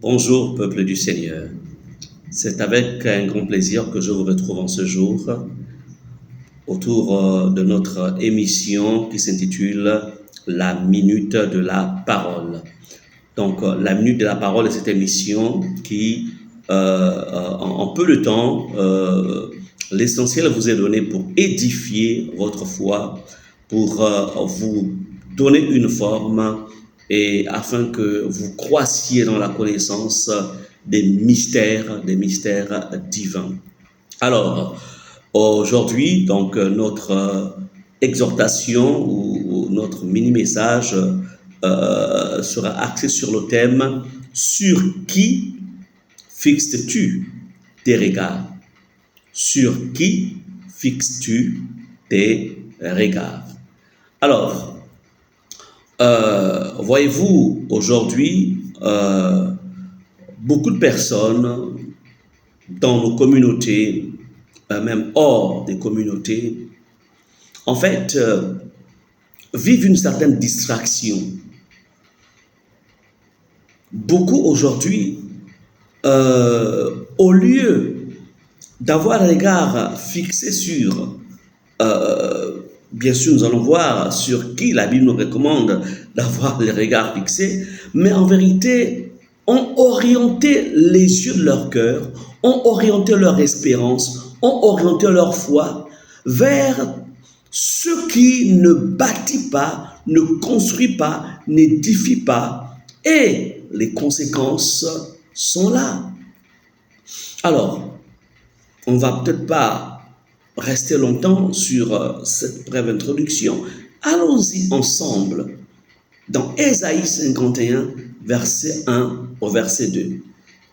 Bonjour, peuple du Seigneur. C'est avec un grand plaisir que je vous retrouve en ce jour autour de notre émission qui s'intitule La Minute de la Parole. Donc, la Minute de la Parole est cette émission qui, en peu de temps, l'essentiel vous est donné pour édifier votre foi, pour vous donner une forme et afin que vous croissiez dans la connaissance des mystères divins. Alors, aujourd'hui, donc, notre exhortation ou notre mini-message sera axé sur le thème « Sur qui fixes-tu tes regards ?» Sur qui fixes-tu tes regards? Alors, voyez-vous, aujourd'hui, beaucoup de personnes dans nos communautés, même hors des communautés, en fait, vivent une certaine distraction. Beaucoup aujourd'hui, au lieu d'avoir un regard fixé sur, bien sûr nous allons voir sur qui la Bible nous recommande d'avoir les regards fixés, mais en vérité, ont orienté les yeux de leur cœur, ont orienté leur espérance, ont orienté leur foi vers ce qui ne bâtit pas, ne construit pas, n'édifie pas, et les conséquences sont là. Alors, on ne va peut-être pas rester longtemps sur cette brève introduction. Allons-y ensemble dans Ésaïe 51, verset 1 au verset 2.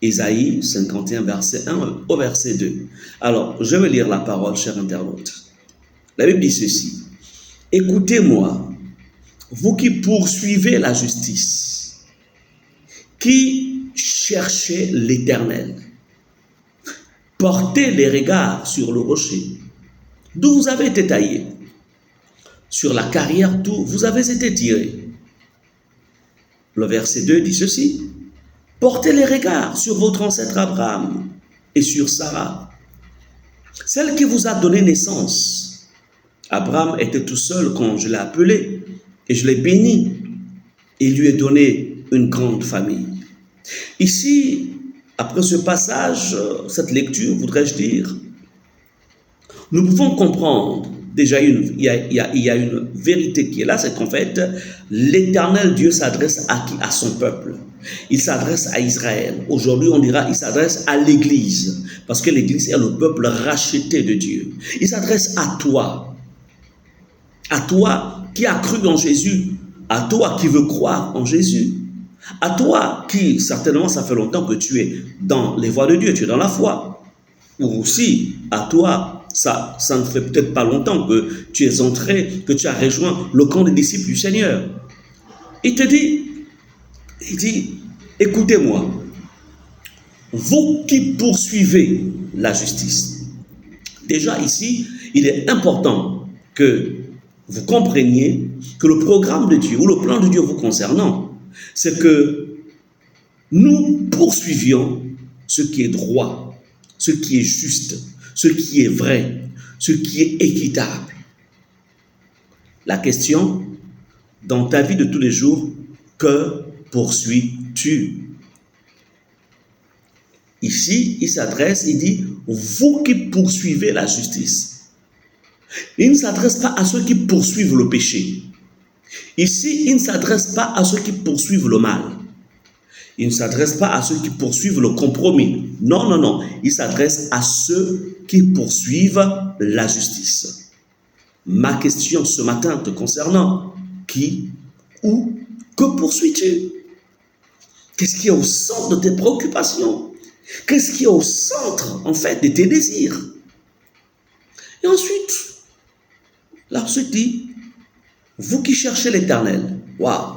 Ésaïe 51, verset 1 au verset 2. Alors, je vais lire la parole, chers internautes. La Bible dit ceci. « Écoutez-moi, vous qui poursuivez la justice, qui cherchez l'Éternel. Portez les regards sur le rocher, d'où vous avez été taillé, sur la carrière d'où vous avez été tiré. » Le verset 2 dit ceci. « Portez les regards sur votre ancêtre Abraham et sur Sarah, celle qui vous a donné naissance. Abraham était tout seul quand je l'ai appelé et je l'ai béni et lui ai donné une grande famille. » Ici, après ce passage, cette lecture, voudrais-je dire, nous pouvons comprendre déjà il y a une vérité qui est là, c'est qu'en fait, l'Éternel Dieu s'adresse à qui? À son peuple. Il s'adresse à Israël. Aujourd'hui, on dira, il s'adresse à l'Église, parce que l'Église est le peuple racheté de Dieu. Il s'adresse à toi qui as cru en Jésus, à toi qui veux croire en Jésus. À toi qui, certainement, ça fait longtemps que tu es dans les voies de Dieu, tu es dans la foi. Ou aussi, à toi, ça ne fait peut-être pas longtemps que tu es entré, que tu as rejoint le camp des disciples du Seigneur. Il dit, écoutez-moi, vous qui poursuivez la justice. Déjà ici, il est important que vous compreniez que le programme de Dieu ou le plan de Dieu vous concernant, c'est que nous poursuivions ce qui est droit, ce qui est juste, ce qui est vrai, ce qui est équitable. La question, dans ta vie de tous les jours, que poursuis-tu? Ici, il s'adresse, il dit, vous qui poursuivez la justice. Il ne s'adresse pas à ceux qui poursuivent le péché. Ici, il ne s'adresse pas à ceux qui poursuivent le mal. Il ne s'adresse pas à ceux qui poursuivent le compromis. Non, non, non. Il s'adresse à ceux qui poursuivent la justice. Ma question ce matin te concernant, qui, où, que poursuis-tu? Qu'est-ce qui est au centre de tes préoccupations? Qu'est-ce qui est au centre, en fait, de tes désirs? Et ensuite, là, on se dit, vous qui cherchez l'Éternel, waouh!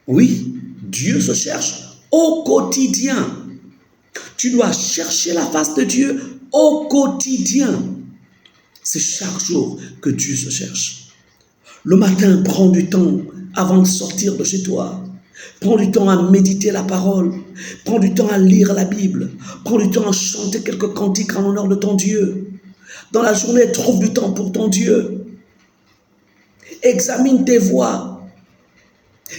Oui, Dieu se cherche au quotidien. Tu dois chercher la face de Dieu au quotidien. C'est chaque jour que Dieu se cherche. Le matin, prends du temps avant de sortir de chez toi. Prends du temps à méditer la parole. Prends du temps à lire la Bible. Prends du temps à chanter quelques cantiques en l'honneur de ton Dieu. Dans la journée, trouve du temps pour ton Dieu. Examine tes voies.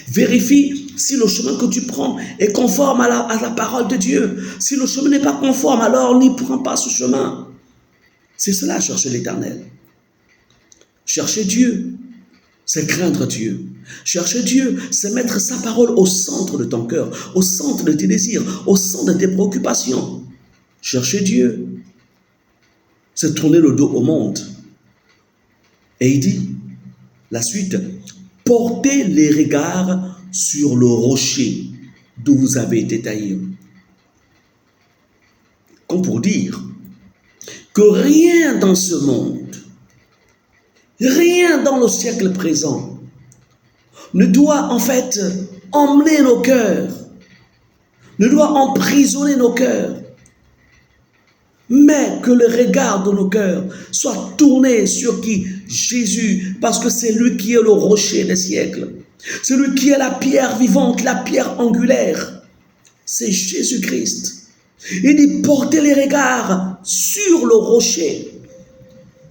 Vérifie si le chemin que tu prends est conforme à la parole de Dieu. Si le chemin n'est pas conforme, alors n'y prends pas ce chemin. C'est cela, chercher l'Éternel. Chercher Dieu, c'est craindre Dieu. Chercher Dieu, c'est mettre sa parole au centre de ton cœur, au centre de tes désirs, au centre de tes préoccupations. Chercher Dieu, c'est tourner le dos au monde. Et il dit, la suite, portez les regards sur le rocher d'où vous avez été taillés. Comme pour dire que rien dans ce monde, rien dans le siècle présent ne doit en fait emmener nos cœurs, ne doit emprisonner nos cœurs, mais que le regard de nos cœurs soit tourné sur qui? Jésus, parce que c'est lui qui est le rocher des siècles, c'est lui qui est la pierre vivante, la pierre angulaire, c'est Jésus-Christ. Il dit portez les regards sur le rocher.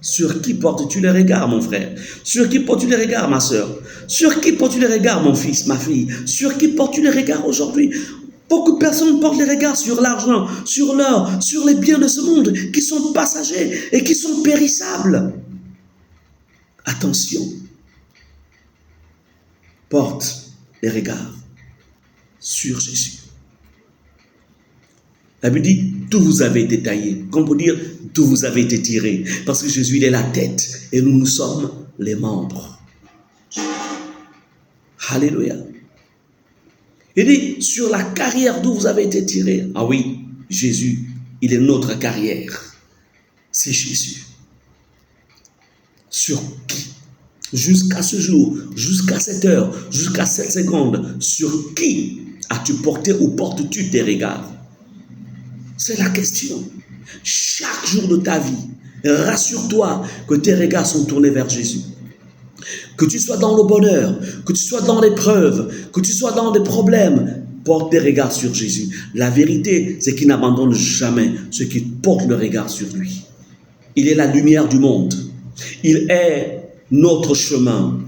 Sur qui portes-tu les regards, mon frère? Sur qui portes-tu les regards, ma soeur? Sur qui portes-tu les regards, mon fils, ma fille? Sur qui portes-tu les regards aujourd'hui? Beaucoup de personnes portent les regards sur l'argent, sur l'or, sur les biens de ce monde qui sont passagers et qui sont périssables. Attention. Porte les regards sur Jésus. La Bible dit, d'où vous avez été taillé. Comme pour dire, d'où vous avez été tiré. Parce que Jésus, il est la tête et nous sommes les membres. Alléluia. Il dit, sur la carrière d'où vous avez été tiré. Ah oui, Jésus, il est notre carrière. C'est Jésus. Sur qui? Jusqu'à ce jour, jusqu'à cette heure, jusqu'à cette seconde, sur qui as-tu porté ou portes-tu tes regards? C'est la question. Chaque jour de ta vie, rassure-toi que tes regards sont tournés vers Jésus. Que tu sois dans le bonheur, que tu sois dans l'épreuve, que tu sois dans des problèmes, porte tes regards sur Jésus. La vérité, c'est qu'il n'abandonne jamais ceux qui portent le regard sur lui. Il est la lumière du monde. Il est notre chemin.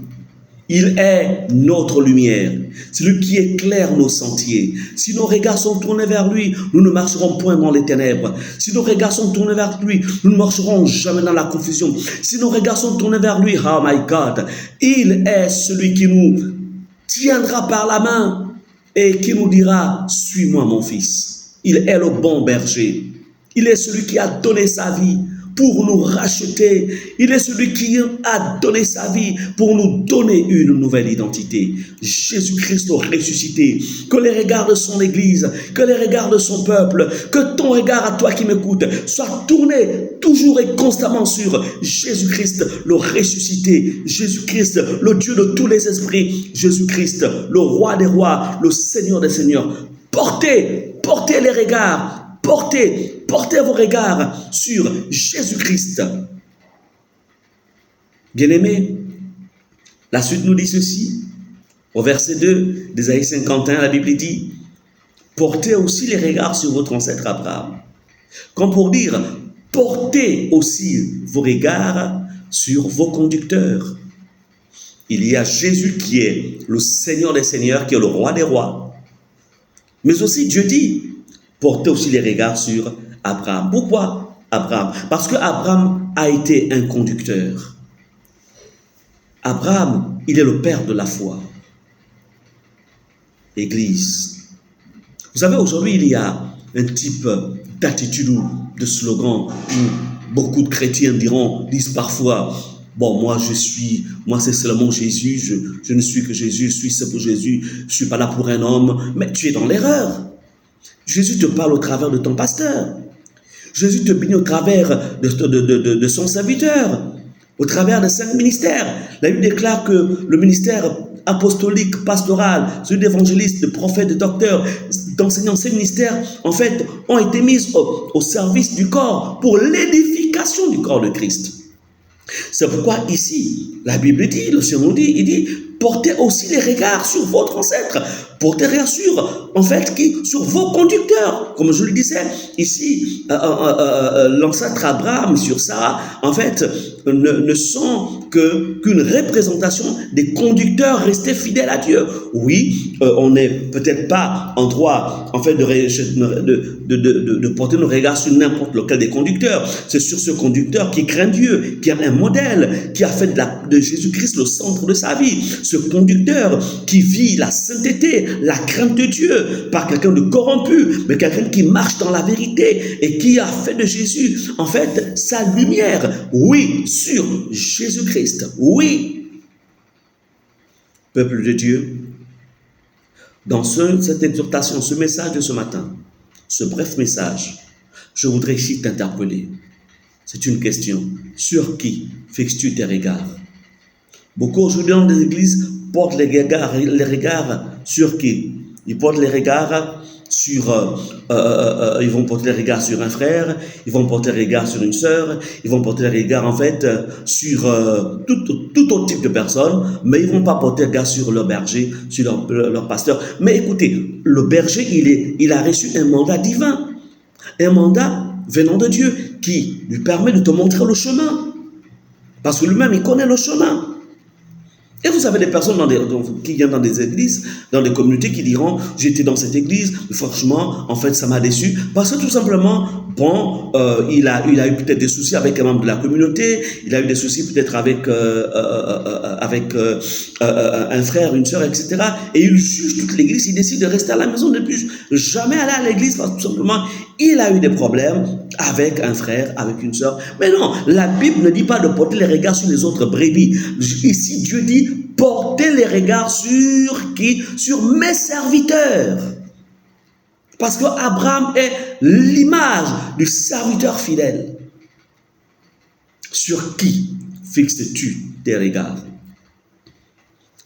Il est notre lumière. C'est lui qui éclaire nos sentiers. Si nos regards sont tournés vers lui, nous ne marcherons point dans les ténèbres. Si nos regards sont tournés vers lui, nous ne marcherons jamais dans la confusion. Si nos regards sont tournés vers lui, oh my God, il est celui qui nous tiendra par la main et qui nous dira, suis-moi mon fils. Il est le bon berger. Il est celui qui a donné sa vie pour nous racheter. Il est celui qui a donné sa vie pour nous donner une nouvelle identité. Jésus-Christ le ressuscité. Que les regards de son Église, que les regards de son peuple, que ton regard à toi qui m'écoutes soit tourné toujours et constamment sur Jésus-Christ le ressuscité. Jésus-Christ, le Dieu de tous les esprits. Jésus-Christ, le roi des rois, le Seigneur des seigneurs. Portez les regards. Portez vos regards sur Jésus-Christ. Bien-aimés, la suite nous dit ceci. Au verset 2 d'Ésaïe 51, la Bible dit, portez aussi les regards sur votre ancêtre Abraham. Comme pour dire, portez aussi vos regards sur vos conducteurs. Il y a Jésus qui est le Seigneur des seigneurs, qui est le roi des rois. Mais aussi Dieu dit, portez aussi les regards sur Abraham. Pourquoi Abraham? Parce que Abraham a été un conducteur. Abraham, il est le père de la foi. Église. Vous savez, aujourd'hui, il y a un type d'attitude ou de slogan où beaucoup de chrétiens disent parfois, bon, moi c'est seulement Jésus, je ne suis que Jésus, je suis seul pour Jésus, je ne suis pas là pour un homme. Mais tu es dans l'erreur. Jésus te parle au travers de ton pasteur. Jésus te bénit au travers de son serviteur, au travers de 5 ministères. La Bible déclare que le ministère apostolique, pastoral, celui d'évangéliste, de prophète, de docteur, d'enseignant, ces ministères, en fait, ont été mis au service du corps pour l'édification du corps de Christ. C'est pourquoi ici, la Bible dit, le Seigneur dit, il dit, portez aussi les regards sur votre ancêtre. Portez regard sur, en fait, sur vos conducteurs. Comme je le disais, ici, l'ancêtre Abraham sur Sarah, en fait, ne sont qu'une représentation des conducteurs restés fidèles à Dieu. Oui, on n'est peut-être pas en droit, en fait, de porter nos regards sur n'importe lequel des conducteurs. C'est sur ce conducteur qui craint Dieu, qui a un modèle, qui a fait de Jésus-Christ le centre de sa vie. Ce conducteur qui vit la sainteté, la crainte de Dieu, pas quelqu'un de corrompu, mais quelqu'un qui marche dans la vérité et qui a fait de Jésus, en fait, sa lumière. Oui, sur Jésus-Christ. Oui. Peuple de Dieu, dans cette exhortation, ce message de ce matin, ce bref message, je voudrais ici t'interpeller. C'est une question. Sur qui fixes-tu tes regards? Beaucoup aujourd'hui dans les églises portent les regards sur qui? Ils portent les regards sur, ils vont porter les regards sur un frère, ils vont porter les regards sur une sœur, ils vont porter les regards en fait sur tout autre type de personnes, mais ils vont pas porter les regards sur leur berger, sur leur pasteur. Mais écoutez, le berger, il a reçu un mandat divin, un mandat venant de Dieu qui lui permet de te montrer le chemin, parce que lui-même il connaît le chemin. Et vous avez des personnes qui viennent dans des églises, dans des communautés qui diront « J'étais dans cette église, franchement, en fait, ça m'a déçu. » Parce que tout simplement, bon, il a eu peut-être des soucis avec un membre de la communauté, il a eu des soucis peut-être avec un frère, une sœur, etc. Et il juge toute l'église, il décide de rester à la maison, de ne plus jamais aller à l'église parce que tout simplement, il a eu des problèmes avec un frère, avec une sœur. Mais non, la Bible ne dit pas de porter les regards sur les autres brebis. Ici, Dieu dit portez les regards sur qui? Sur mes serviteurs. Parce que Abraham est l'image du serviteur fidèle. Sur qui fixes-tu tes regards?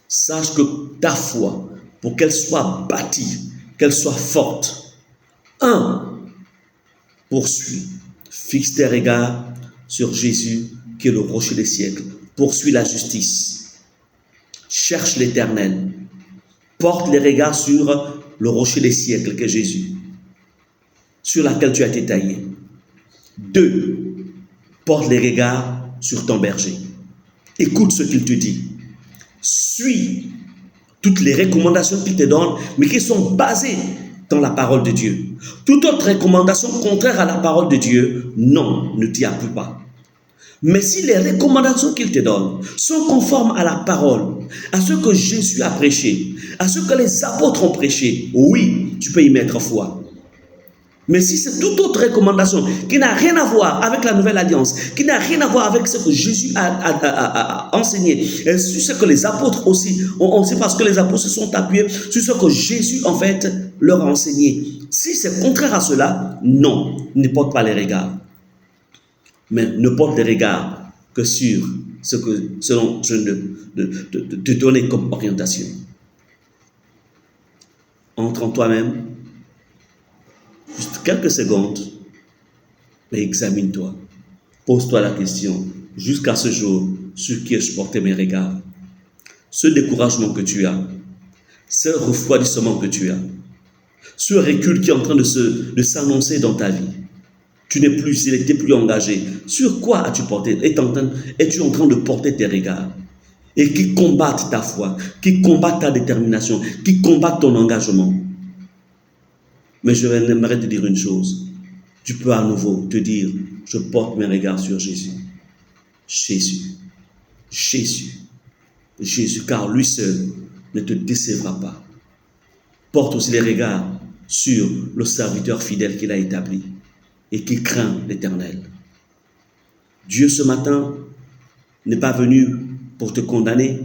Sache que ta foi, pour qu'elle soit bâtie, qu'elle soit forte, poursuis, fixe tes regards sur Jésus qui est le rocher des siècles. Poursuis la justice. Cherche l'Éternel. Porte les regards sur le rocher des siècles qu'est Jésus, sur laquelle tu as été taillé. 2. Porte les regards sur ton berger. Écoute ce qu'il te dit. Suis toutes les recommandations qu'il te donne, mais qui sont basées dans la parole de Dieu. Toute autre recommandation contraire à la parole de Dieu, non, ne t'y appuie pas. Mais si les recommandations qu'il te donne sont conformes à la parole, à ce que Jésus a prêché, à ce que les apôtres ont prêché, oui, tu peux y mettre foi. Mais si c'est toute autre recommandation qui n'a rien à voir avec la nouvelle alliance, qui n'a rien à voir avec ce que Jésus a enseigné, et sur ce que les apôtres aussi ont enseigné, parce que les apôtres se sont appuyés sur ce que Jésus en fait leur a enseigné. Si c'est contraire à cela, non, ne porte pas les regards. Mais ne porte les regards que sur ce dont je te donner comme orientation. Entre en toi-même, juste quelques secondes, et examine-toi. Pose-toi la question, jusqu'à ce jour, sur qui ai-je porté mes regards? Ce découragement que tu as, ce refroidissement que tu as, ce recul qui est en train de s'annoncer dans ta vie, il n'était plus engagé. Sur quoi as-tu porté? Es-tu en train de porter tes regards? Et qui combattent ta foi, qui combattent ta détermination, qui combattent ton engagement. Mais je aimerais te dire une chose. Tu peux à nouveau te dire, je porte mes regards sur Jésus. Jésus. Jésus. Jésus, car lui seul ne te décevra pas. Porte aussi les regards sur le serviteur fidèle qu'il a établi et qui craint l'Éternel. Dieu, ce matin, n'est pas venu pour te condamner,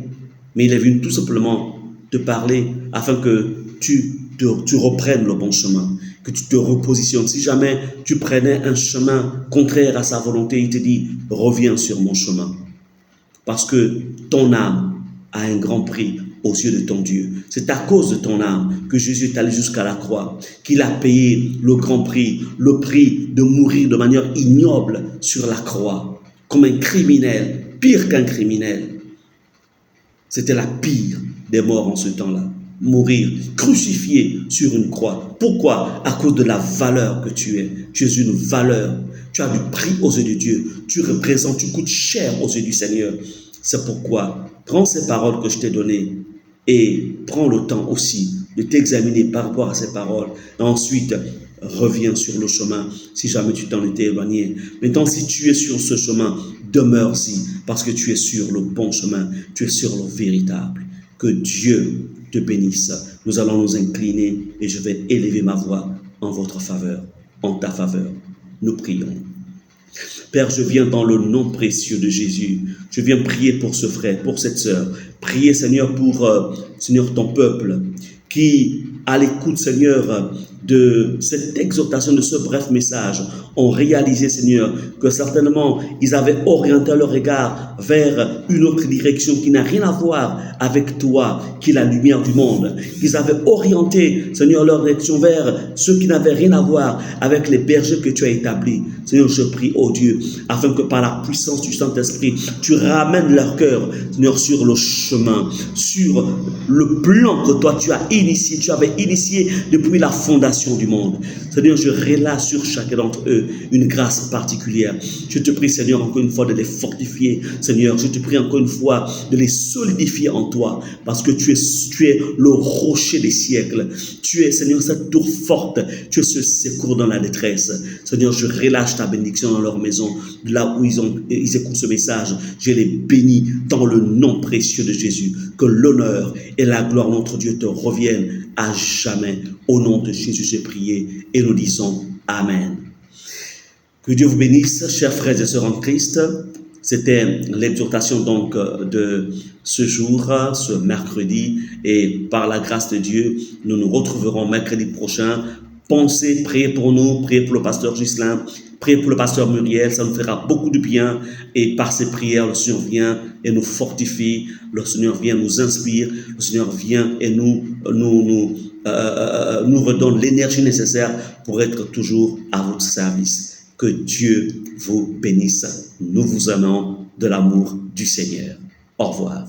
mais il est venu tout simplement te parler afin que tu reprennes le bon chemin, que tu te repositionnes. Si jamais tu prenais un chemin contraire à sa volonté, il te dit, reviens sur mon chemin. Parce que ton âme a un grand prix aux yeux de ton Dieu. C'est à cause de ton âme que Jésus est allé jusqu'à la croix, qu'il a payé le grand prix, le prix de mourir de manière ignoble sur la croix, comme un criminel, pire qu'un criminel. C'était la pire des morts en ce temps-là. mourir, crucifié sur une croix. Pourquoi? À cause de la valeur que tu es. Tu es une valeur. Tu as du prix aux yeux de Dieu. Tu représentes, tu coûtes cher aux yeux du Seigneur. C'est pourquoi, prends ces paroles que je t'ai données et prends le temps aussi de t'examiner par rapport à ces paroles. Et ensuite, reviens sur le chemin si jamais tu t'en étais éloigné. Maintenant, si tu es sur ce chemin, demeure-y parce que tu es sur le bon chemin. Tu es sur le véritable. Que Dieu te bénisse. Nous allons nous incliner et je vais élever ma voix en votre faveur, en ta faveur. Nous prions. Père, je viens dans le nom précieux de Jésus. Je viens prier pour ce frère, pour cette sœur. Prier, Seigneur, pour Seigneur, ton peuple qui, à l'écoute, Seigneur, de cette exhortation, de ce bref message, ont réalisé, Seigneur, que certainement, ils avaient orienté leur regard vers une autre direction qui n'a rien à voir avec toi, qui est la lumière du monde. Ils avaient orienté, Seigneur, leur direction vers ceux qui n'avaient rien à voir avec les bergers que tu as établis. Seigneur, je prie, oh Dieu, afin que par la puissance du Saint-Esprit, tu ramènes leur cœur, Seigneur, sur le chemin, sur le plan que toi tu as initié, tu avais initié depuis la fondation du monde. Seigneur, je relâche sur chacun d'entre eux une grâce particulière. Je te prie, Seigneur, encore une fois de les fortifier. Seigneur, je te prie encore une fois de les solidifier en toi, parce que tu es le rocher des siècles. Tu es, Seigneur, cette tour forte. Tu es ce secours dans la détresse. Seigneur, je relâche ta bénédiction dans leur maison, là où ils écoutent ce message. Je les bénis dans le nom précieux de Jésus. Que l'honneur et la gloire de notre Dieu te reviennent à jamais. Au nom de Jésus, j'ai prié et nous disons Amen. Que Dieu vous bénisse, chers frères et sœurs en Christ. C'était l'exhortation donc de ce jour, ce mercredi, et par la grâce de Dieu, nous nous retrouverons mercredi prochain. Pensez, priez pour nous, priez pour le pasteur Ghislain, priez pour le pasteur Muriel, ça nous fera beaucoup de bien. Et par ces prières, le Seigneur vient et nous fortifie, le Seigneur vient nous inspire, le Seigneur vient et nous redonne l'énergie nécessaire pour être toujours à votre service. Que Dieu vous bénisse. Nous vous aimons de l'amour du Seigneur. Au revoir.